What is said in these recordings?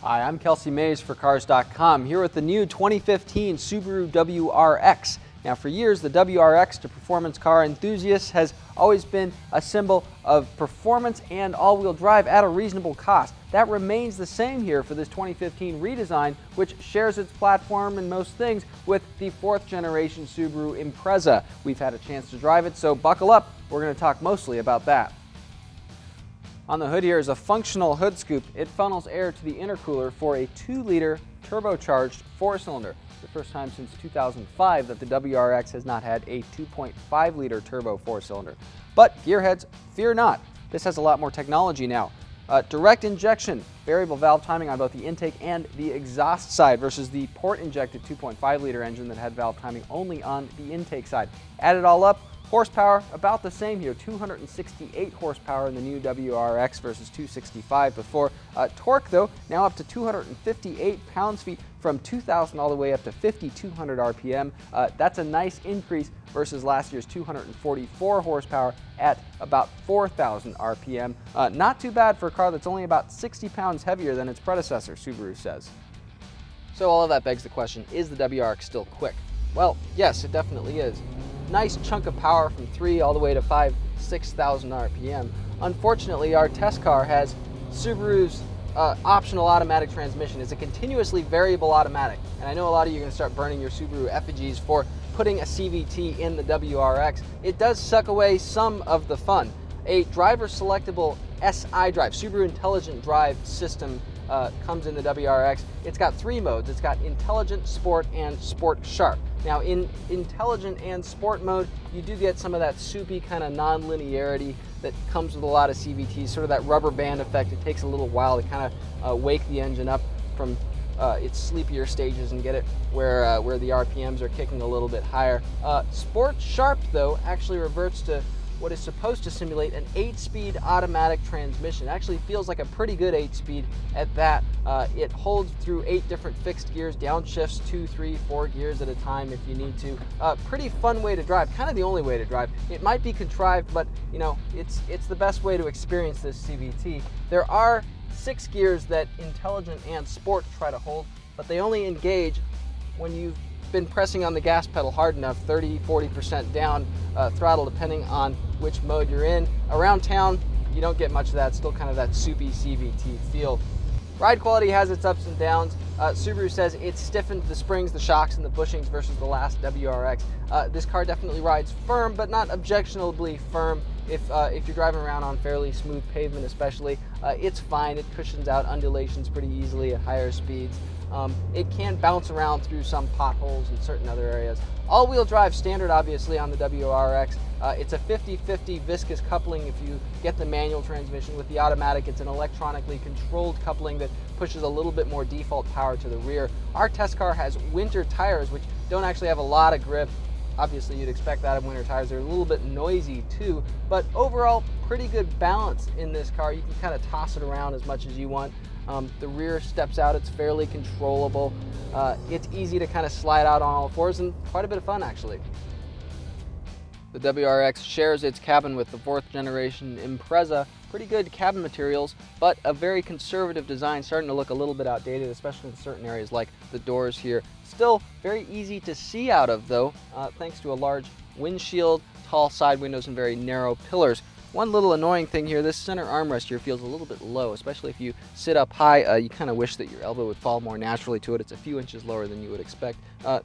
Hi, I'm Kelsey Mays for Cars.com, here with the new 2015 Subaru WRX. Now, for years, the WRX to performance car enthusiasts has always been a symbol of performance and all-wheel drive at a reasonable cost. That remains the same here for this 2015 redesign, which shares its platform and most things with the fourth generation Subaru Impreza. We've had a chance to drive it, so buckle up. We're going to talk mostly about that. On the hood here is a functional hood scoop. It funnels air to the intercooler for a 2-liter turbocharged 4-cylinder. The first time since 2005 that the WRX has not had a 2.5-liter turbo 4-cylinder. But gearheads, fear not. This has a lot more technology now. Direct injection, variable valve timing on both the intake and the exhaust side versus the port-injected 2.5-liter engine that had valve timing only on the intake side. Add it all up, horsepower about the same here, 268 horsepower in the new WRX versus 265 before. Torque though, now up to 258 pounds-feet from 2,000 all the way up to 5,200 RPM. That's a nice increase versus last year's 244 horsepower at about 4,000 RPM. Not too bad for a car that's only about 60 pounds heavier than its predecessor, Subaru says. So all of that begs the question, is the WRX still quick? Well, yes, it definitely is. Nice chunk of power from 3 all the way to 6,000 RPM. Unfortunately, our test car has Subaru's optional automatic transmission. It's a continuously variable automatic, and I know a lot of you are going to start burning your Subaru effigies for putting a CVT in the WRX. It does suck away some of the fun. A driver selectable SI drive, Subaru Intelligent Drive system comes in the WRX. It's got 3 modes. It's got Intelligent, Sport, and Sport Sharp. Now in Intelligent and Sport mode, you do get some of that soupy kind of non-linearity that comes with a lot of CVTs, sort of that rubber band effect. It takes a little while to kind of wake the engine up from its sleepier stages and get it where the RPMs are kicking a little bit higher. Sport Sharp, though, actually reverts to what is supposed to simulate an 8-speed automatic transmission. It actually feels like a pretty good 8-speed at that. It holds through 8 different fixed gears, downshifts 2, 3, 4 gears at a time if you need to. Pretty fun way to drive, kind of the only way to drive. It might be contrived, but you know, it's the best way to experience this CVT. There are 6 gears that Intelligent and Sport try to hold, but they only engage when you've been pressing on the gas pedal hard enough, 30–40% down throttle depending on which mode you're in. Around town, you don't get much of that, still kind of that soupy CVT feel. Ride quality has its ups and downs. Subaru says it stiffened the springs, the shocks, and the bushings versus the last WRX. This car definitely rides firm, but not objectionably firm. If you're driving around on fairly smooth pavement especially, it's fine. It cushions out undulations pretty easily at higher speeds. It can bounce around through some potholes in certain other areas. All-wheel drive standard, obviously, on the WRX. It's a 50-50 viscous coupling if you get the manual transmission. With the automatic, it's an electronically controlled coupling that pushes a little bit more default power to the rear. Our test car has winter tires, which don't actually have a lot of grip. Obviously, you'd expect that of winter tires. They're a little bit noisy too, but overall, pretty good balance in this car. You can kind of toss it around as much as you want. The rear steps out, it's fairly controllable. It's easy to kind of slide out on all fours and quite a bit of fun actually. The WRX shares its cabin with the 4th generation Impreza. Pretty good cabin materials, but a very conservative design, starting to look a little bit outdated, especially in certain areas like the doors here. Still very easy to see out of though, thanks to a large windshield, tall side windows, and very narrow pillars. One little annoying thing here, this center armrest here feels a little bit low, especially if you sit up high. You kind of wish that your elbow would fall more naturally to it. It's a few inches lower than you would expect.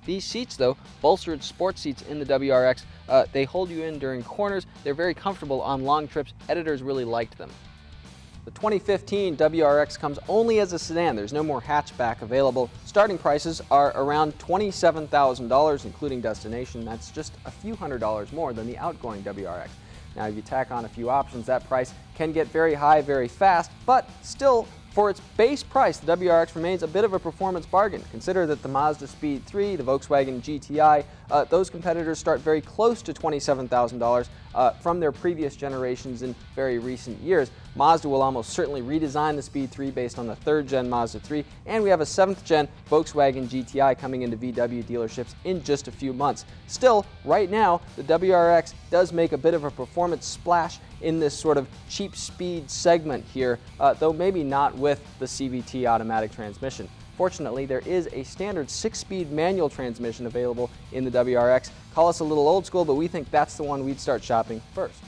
These seats, though, bolstered sports seats in the WRX, they hold you in during corners. They're very comfortable on long trips. Editors really liked them. The 2015 WRX comes only as a sedan. There's no more hatchback available. Starting prices are around $27,000, including destination. That's just a few $100s more than the outgoing WRX. Now, if you tack on a few options, that price can get very high very fast, but still, for its base price, the WRX remains a bit of a performance bargain. Consider that the Mazda Speed 3, the Volkswagen GTI, those competitors start very close to $27,000 from their previous generations in very recent years. Mazda will almost certainly redesign the Speed 3 based on the 3rd gen Mazda 3, and we have a 7th gen Volkswagen GTI coming into VW dealerships in just a few months. Still, right now, the WRX does make a bit of a performance splash in this sort of cheap speed segment here, though maybe not with the CVT automatic transmission. Fortunately, there is a standard 6-speed manual transmission available in the WRX. Call us a little old school, but we think that's the one we'd start shopping first.